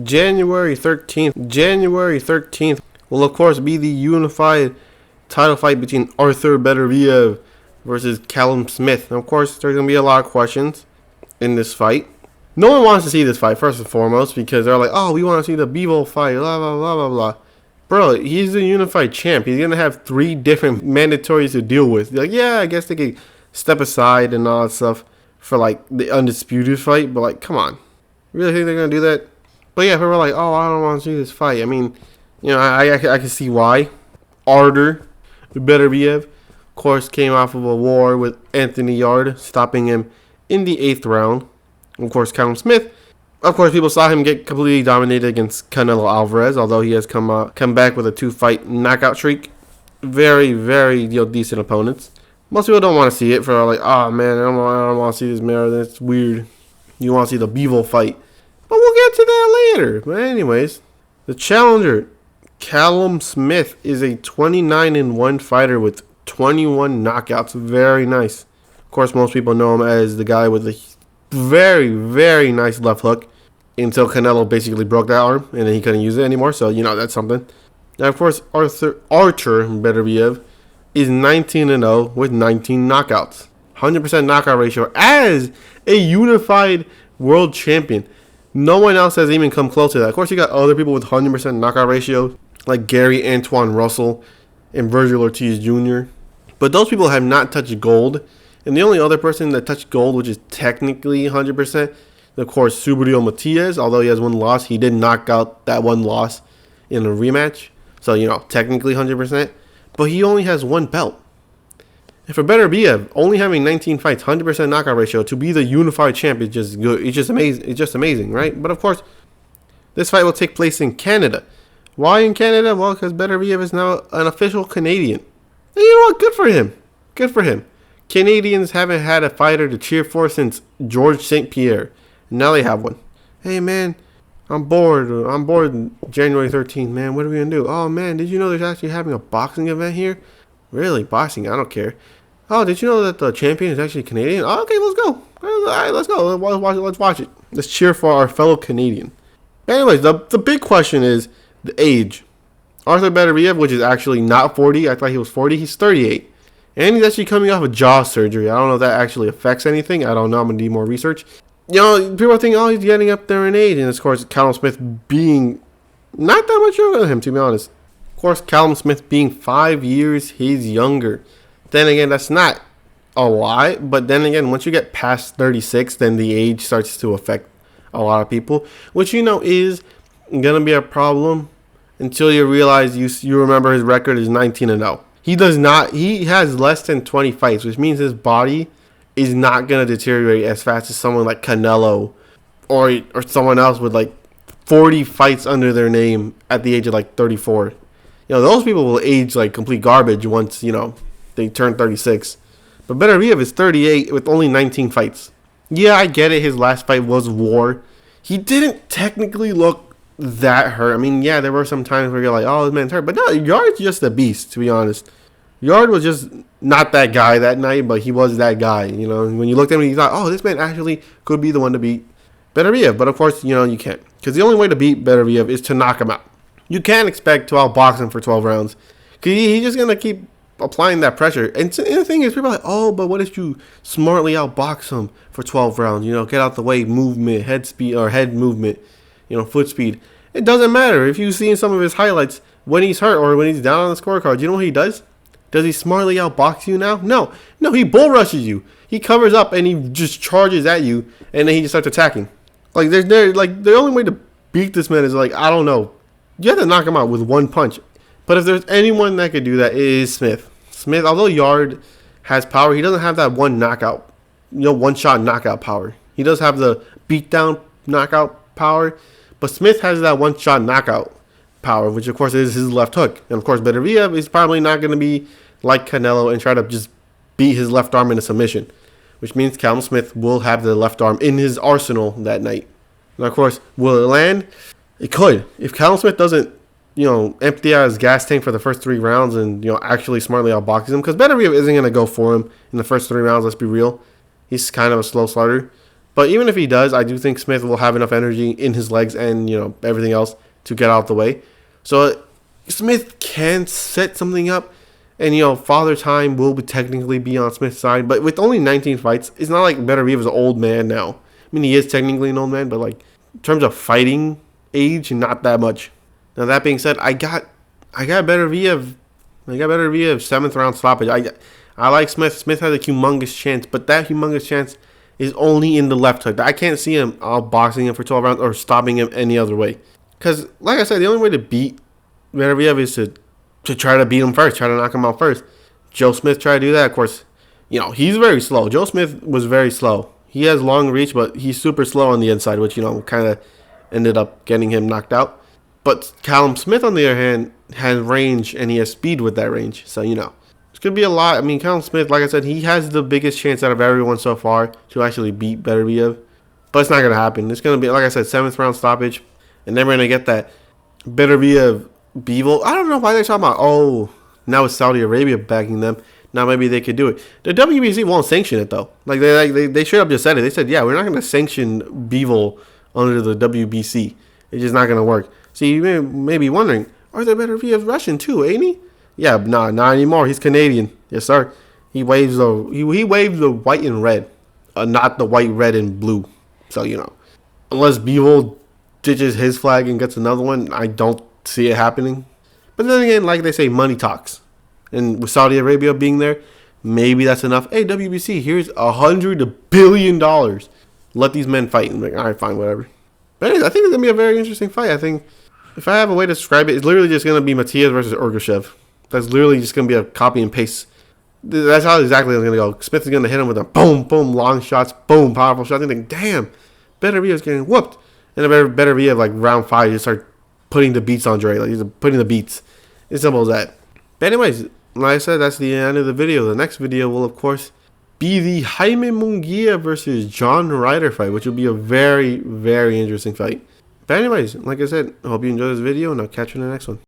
January 13th will of course be the unified title fight between Artur Beterbiev versus Callum Smith. And of course, there's going to be a lot of questions in this fight. No one wants to see this fight, first and foremost, because they're like, oh, we want to see the Bevo fight, blah, blah, blah, blah, blah. Bro, he's the unified champ. He's going to have 3 different mandatories to deal with. Like, yeah, I guess they could step aside and all that stuff for, like, the undisputed fight. But, like, come on. Really think they're going to do that? But, yeah, people are like, oh, I don't want to see this fight. I mean, you know, I can see why. Artur Beterbiev, of course, came off of a war with Anthony Yarde, stopping him in the 8th round. Of course, Callum Smith. Of course, people saw him get completely dominated against Canelo Alvarez, although he has come back with a 2-fight knockout streak. Very, very decent opponents. Most people don't want to see it for like, oh man, I don't want to see this man. That's weird. You want to see the Bevo fight. But we'll get to that later. But anyways, the challenger, Callum Smith, is a 29-1 fighter with 21 knockouts. Very nice. Of course, most people know him as the guy with the very, very nice left hook until Canelo basically broke that arm and then he couldn't use it anymore. So, you know, that's something. Now, of course, Artur Beterbiev is 19-0 with 19 knockouts. 100% knockout ratio as a unified world champion. No one else has even come close to that. Of course, you got other people with 100% knockout ratio like Gary Antoine Russell and Virgil Ortiz Jr. But those people have not touched gold. And the only other person that touched gold, which is technically 100%, of course, Subriel Matias. Although he has 1 loss, he did knock out that 1 loss in a rematch. So, you know, technically 100%. But he only has 1 belt. And for Beterbiev, only having 19 fights, 100% knockout ratio, to be the unified champ is just good. It's just amazing. It's just amazing, right? But of course, this fight will take place in Canada. Why in Canada? Well, because Beterbiev is now an official Canadian. And you know what? Good for him. Good for him. Canadians haven't had a fighter to cheer for since Georges St. Pierre. Now they have one. Hey, man, I'm bored. I'm bored January 13th, man. What are we going to do? Oh, man, did you know there's actually having a boxing event here? Really? Boxing? I don't care. Oh, did you know that the champion is actually Canadian? Oh, okay, let's go. All right, let's go. Let's watch it. Let's cheer for our fellow Canadian. Anyways, the big question is the age. Artur Beterbiev, which is actually not 40. I thought he was 40. He's 38. And he's actually coming off of jaw surgery. I don't know if that actually affects anything. I don't know. I'm going to need more research. You know, people are thinking, oh, he's getting up there in age. And, of course, Callum Smith being not that much younger than him, to be honest. Of course, Callum Smith being 5 years his younger. Then again, that's not a lot. But then again, once you get past 36, then the age starts to affect a lot of people. Which, you know, is going to be a problem until you realize you remember his record is 19-0. He has less than 20 fights, which means his body is not going to deteriorate as fast as someone like Canelo or someone else with like 40 fights under their name at the age of like 34. You know, those people will age like complete garbage once, you know, they turn 36. But Beterbiev is 38 with only 19 fights. Yeah, I get it. His last fight was war. He didn't technically look that hurt. I mean, yeah, there were some times where you're like, oh, this man's hurt. But no, Yard's just a beast, to be honest. Yarde was just not that guy that night, but he was that guy. You know, when you looked at him, you thought, oh, this man actually could be the one to beat Beterbiev. But of course, you know, you can't. Because the only way to beat Beterbiev is to knock him out. You can't expect to outbox him for 12 rounds. Because he's just going to keep applying that pressure. And the thing is, people are like, oh, but what if you smartly outbox him for 12 rounds? You know, get out the way, movement, head speed, or head movement. You know, foot speed. It doesn't matter. If you've seen some of his highlights, when he's hurt or when he's down on the scorecard, you know what he does? Does he smartly outbox you now? No, he bull rushes you. He covers up and he just charges at you, and then he just starts attacking. Like the only way to beat this man is like, I don't know. You have to knock him out with 1 punch. But if there's anyone that could do that, it is Smith. Smith, although Yarde has power, he doesn't have that one shot knockout power. He does have the beatdown knockout power. But Smith has that one-shot knockout power, which, of course, is his left hook. And, of course, Beterbiev is probably not going to be like Canelo and try to just beat his left arm into submission, which means Callum Smith will have the left arm in his arsenal that night. And, of course, will it land? It could. If Callum Smith doesn't, you know, empty out his gas tank for the first 3 rounds and, you know, actually smartly outboxes him, because Beterbiev isn't going to go for him in the first 3 rounds, let's be real. He's kind of a slow starter. But even if he does, I do think Smith will have enough energy in his legs and, everything else to get out the way. So Smith can set something up. And, Father Time will technically be on Smith's side. But with only 19 fights, it's not like Beterbiev is an old man now. I mean, he is technically an old man, but, in terms of fighting age, not that much. Now, that being said, I got Beterbiev. I got Beterbiev 7th round stoppage. I like Smith. Smith has a humongous chance, but that humongous chance is only in the left hook. I can't see him boxing him for 12 rounds or stopping him any other way. Because, like I said, the only way to beat Beterbiev is to try to beat him first, try to knock him out first. Joe Smith tried to do that. Of course, he's very slow. Joe Smith was very slow. He has long reach, but he's super slow on the inside, which, kind of ended up getting him knocked out. But Callum Smith, on the other hand, has range, and he has speed with that range. So, it's going to be a lot. I mean, Callum Smith, like I said, he has the biggest chance out of everyone so far to actually beat Beterbiev. But it's not going to happen. It's going to be, like I said, 7th round stoppage. And then we're going to get that Beterbiev Bivol. I don't know why they're talking about, now it's Saudi Arabia backing them. Now maybe they could do it. The WBC won't sanction it, though. They straight up just said it. They said, yeah, we're not going to sanction Bivol under the WBC. It's just not going to work. See, you may be wondering, Artur Beterbiev Russian too, ain't he? Yeah, nah, not anymore. He's Canadian. Yes, sir. He waves the white and red, not the white, red, and blue. So, unless Bivol ditches his flag and gets another one, I don't see it happening. But then again, like they say, money talks. And with Saudi Arabia being there, maybe that's enough. Hey, WBC, here's $100 billion. Let these men fight. And like, all right, fine, whatever. But anyways, I think it's going to be a very interesting fight. I think if I have a way to describe it, it's literally just going to be Matias versus Urgashev. That's literally just going to be a copy and paste. That's how exactly it's going to go. Smith is going to hit him with a boom, boom, long shots, boom, powerful shots. And you think, damn, Beterbiev is getting whooped. And then Beterbiev, round 5, you start putting the beats on Dre. He's putting the beats. It's simple as that. But anyways, like I said, that's the end of the video. The next video will, of course, be the Jaime Munguia versus John Ryder fight, which will be a very, very interesting fight. But anyways, like I said, I hope you enjoyed this video, and I'll catch you in the next one.